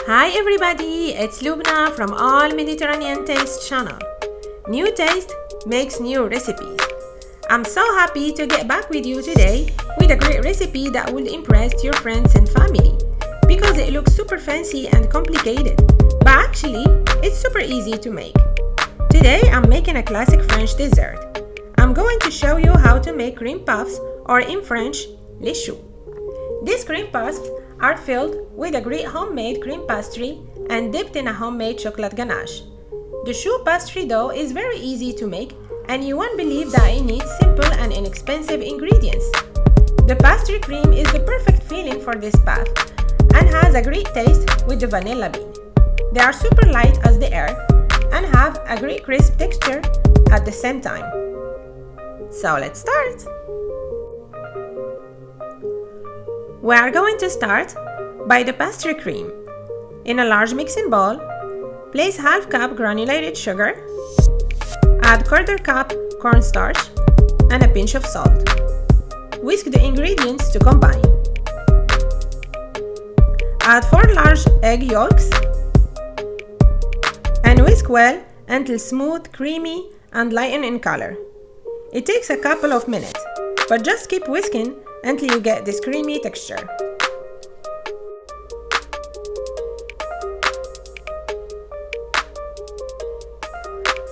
Hi everybody, it's Lubna from All Mediterranean Taste channel. New taste makes new recipes. I'm so happy to get back with you today with a great recipe that will impress your friends and family because it looks super fancy and complicated, but actually it's super easy to make. Today I'm making a classic French dessert. I'm going to show you how to make cream puffs, or in French, Les Choux. These cream puffs are filled with a great homemade cream pastry and dipped in a homemade chocolate ganache. The choux pastry dough is very easy to make, and you won't believe that it needs simple and inexpensive ingredients. The pastry cream is the perfect filling for this puff and has a great taste with the vanilla bean. They are super light as the air and have a great crisp texture at the same time. So let's start! We are going to start by the pastry cream. In a large mixing bowl, place half cup granulated sugar, add quarter cup cornstarch and a pinch of salt. Whisk the ingredients to combine. Add 4 large egg yolks and whisk well until smooth, creamy and lighten in color. It takes a couple of minutes, but just keep whisking until you get this creamy texture.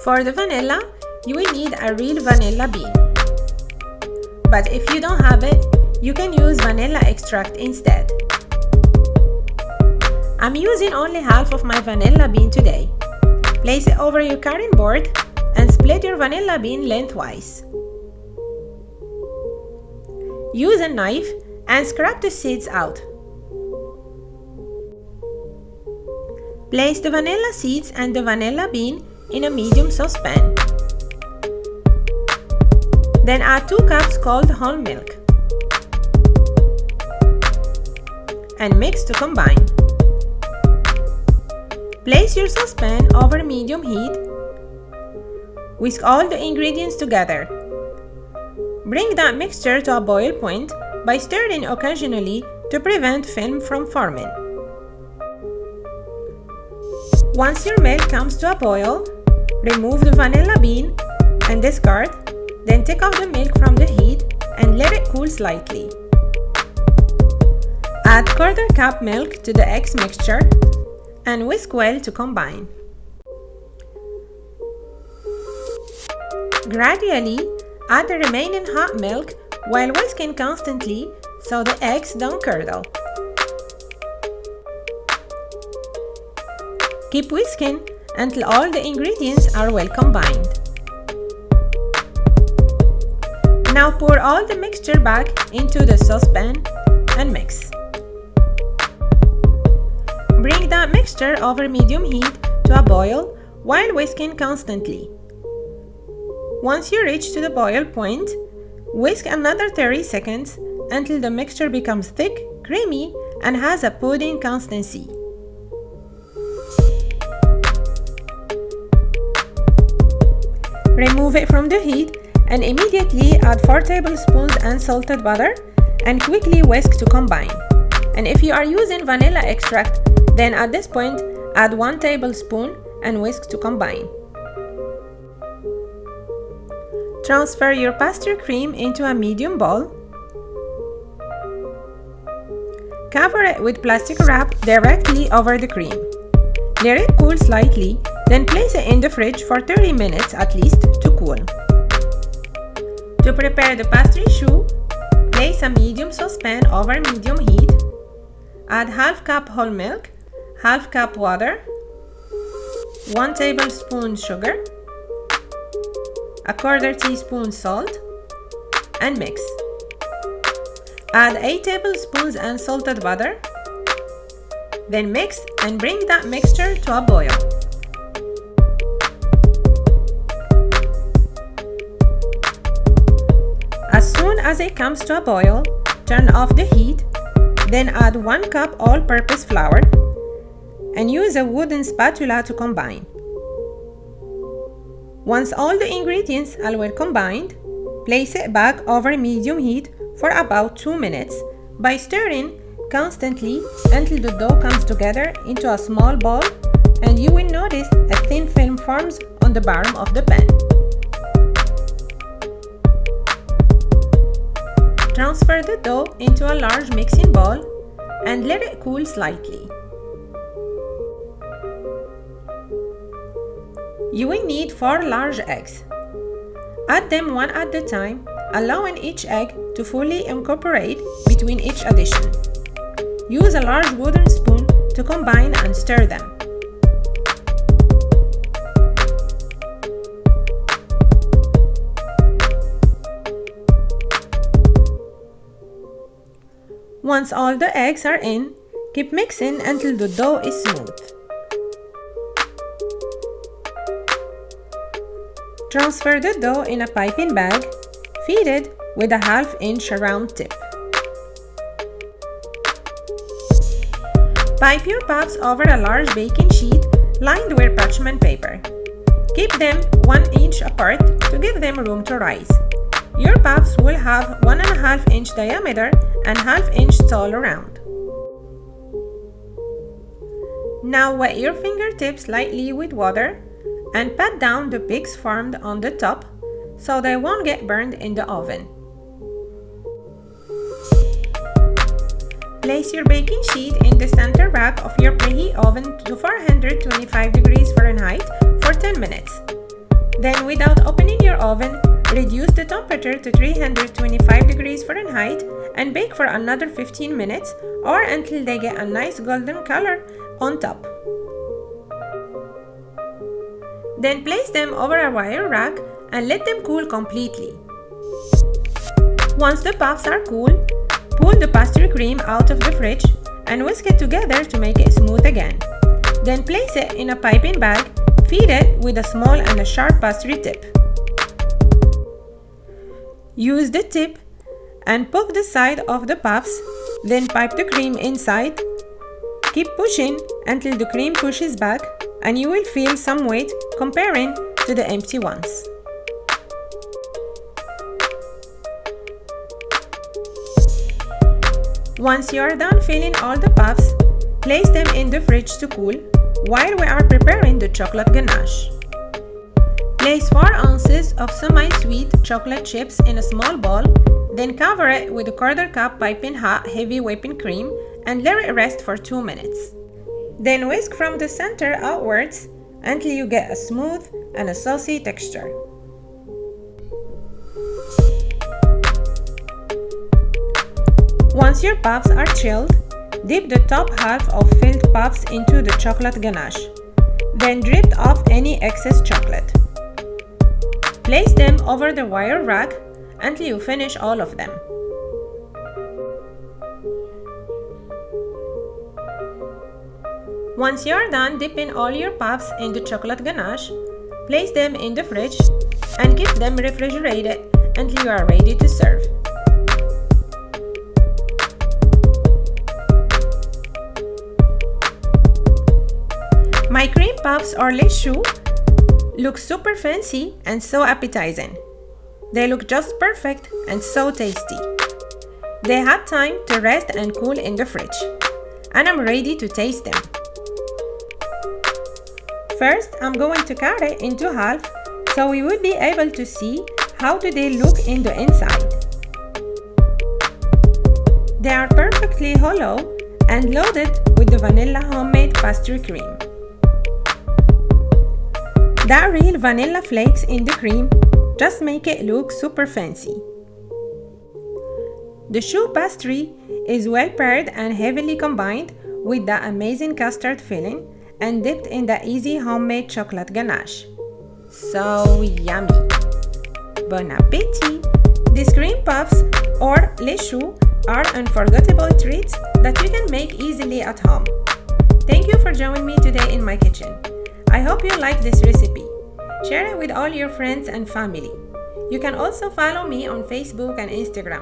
For the vanilla, you will need a real vanilla bean. But if you don't have it, you can use vanilla extract instead. I'm using only half of my vanilla bean today. Place it over your cutting board and split your vanilla bean lengthwise. Use a knife and scrape the seeds out. Place the vanilla seeds and the vanilla bean in a medium saucepan. Then add 2 cups cold whole milk and mix to combine. Place your saucepan over medium heat. Whisk all the ingredients together. Bring that mixture to a boil point by stirring occasionally to prevent film from forming. Once your milk comes to a boil, remove the vanilla bean and discard, then take off the milk from the heat and let it cool slightly. Add quarter cup milk to the eggs mixture and whisk well to combine. Gradually, add the remaining hot milk while whisking constantly so the eggs don't curdle. Keep whisking until all the ingredients are well combined. Now pour all the mixture back into the saucepan and mix. Bring that mixture over medium heat to a boil while whisking constantly. Once you reach to the boil point, whisk another 30 seconds until the mixture becomes thick, creamy, and has a pudding consistency. Remove it from the heat and immediately add 4 tablespoons unsalted butter and quickly whisk to combine. And if you are using vanilla extract, then at this point add 1 tablespoon and whisk to combine. Transfer your pastry cream into a medium bowl. Cover it with plastic wrap directly over the cream. Let it cool slightly, then place it in the fridge for 30 minutes at least to cool. To prepare the pastry choux, place a medium saucepan over medium heat. Add half cup whole milk, half cup water, 1 tablespoon sugar, a quarter teaspoon salt, and mix. Add 8 tablespoons unsalted butter, then mix and bring that mixture to a boil. As soon as it comes to a boil, turn off the heat, then add 1 cup all-purpose flour and use a wooden spatula to combine. Once all the ingredients are well combined, place it back over medium heat for about 2 minutes by stirring constantly until the dough comes together into a small ball, and you will notice a thin film forms on the bottom of the pan. Transfer the dough into a large mixing bowl and let it cool slightly. You will need 4 large eggs. Add them one at a time, allowing each egg to fully incorporate between each addition. Use a large wooden spoon to combine and stir them. Once all the eggs are in, keep mixing until the dough is smooth. Transfer the dough in a piping bag, feed it with a 1/2 inch round tip. Pipe your puffs over a large baking sheet lined with parchment paper. Keep them 1 inch apart to give them room to rise. Your puffs will have 1.5 inch diameter and 1/2 inch tall around. Now wet your fingertips lightly with water and pat down the peaks formed on the top so they won't get burned in the oven. Place your baking sheet in the center rack of your preheat oven to 425 degrees Fahrenheit for 10 minutes. Then, without opening your oven, reduce the temperature to 325 degrees Fahrenheit and bake for another 15 minutes or until they get a nice golden color on top. Then place them over a wire rack and let them cool completely. Once the puffs are cool, pull the pastry cream out of the fridge and whisk it together to make it smooth again. Then place it in a piping bag, feed it with a small and a sharp pastry tip. Use the tip and poke the side of the puffs, then pipe the cream inside. Keep pushing until the cream pushes back and you will feel some weight comparing to the empty ones. Once you are done filling all the puffs, place them in the fridge to cool while we are preparing the chocolate ganache. Place 4 ounces of semi-sweet chocolate chips in a small bowl, then cover it with a 1/4 cup piping hot heavy whipping cream and let it rest for 2 minutes. Then whisk from the center outwards until you get a smooth and a saucy texture. Once your puffs are chilled, dip the top half of filled puffs into the chocolate ganache. Then drip off any excess chocolate. Place them over the wire rack until you finish all of them. Once you are done dipping all your puffs in the chocolate ganache, place them in the fridge and keep them refrigerated until you are ready to serve. My cream puffs or Les Choux look super fancy and so appetizing. They look just perfect and so tasty. They had time to rest and cool in the fridge, and I'm ready to taste them. First, I'm going to cut it into half so we will be able to see how do they look in the inside. They are perfectly hollow and loaded with the vanilla homemade pastry cream. That real vanilla flakes in the cream just make it look super fancy. The choux pastry is well paired and heavily combined with the amazing custard filling and dipped in the easy homemade chocolate ganache. So yummy! Bon appétit! These cream puffs or Les Choux are unforgettable treats that you can make easily at home. Thank you for joining me today in my kitchen. I hope you like this recipe. Share it with all your friends and family. You can also follow me on Facebook and Instagram.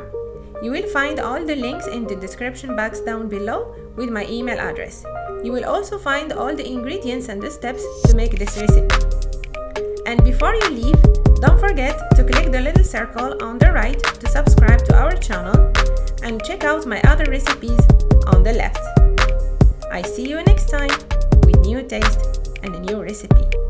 You will find all the links in the description box down below with my email address. You will also find all the ingredients and the steps to make this recipe. And before you leave, don't forget to click the little circle on the right to subscribe to our channel and check out my other recipes on the left. I see you next time with new taste and a new recipe.